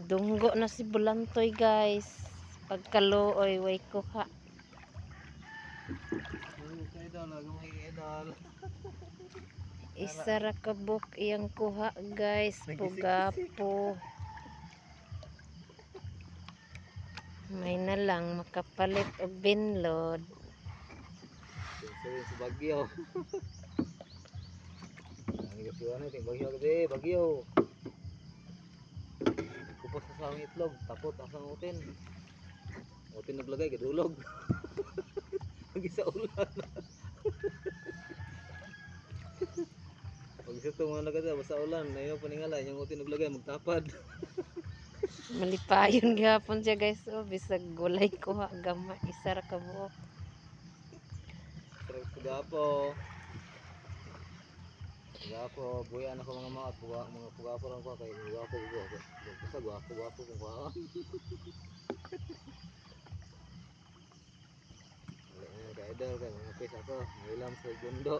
Dunggo na si Bulantoy guys. Pagkaluoy way kuha. Isa ra ka book iyang kuha guys. Pugapo. May na lang makapalit og binlod. Sa Bagyo. Ang gasuan natin Bagyo gabi, Bagyo. Kupos sa saming itlog, takot asang utin. Utin naglagay gadulog. Pag isa ulan. Pag isa to mga nagada basta ulan, ayo paningala yung utin naglagay magtapad. Malipayon gyapon siya guys. Oh, bisag gulay kuha gama isa ra ka buok. Sarap pugapo. Pugapo, buyan ako mga pugapo lang ko kay pugapo ko. Basta guwapo kung kuha. Wala na ka idol kay mga pes ako, nilam sa gundo.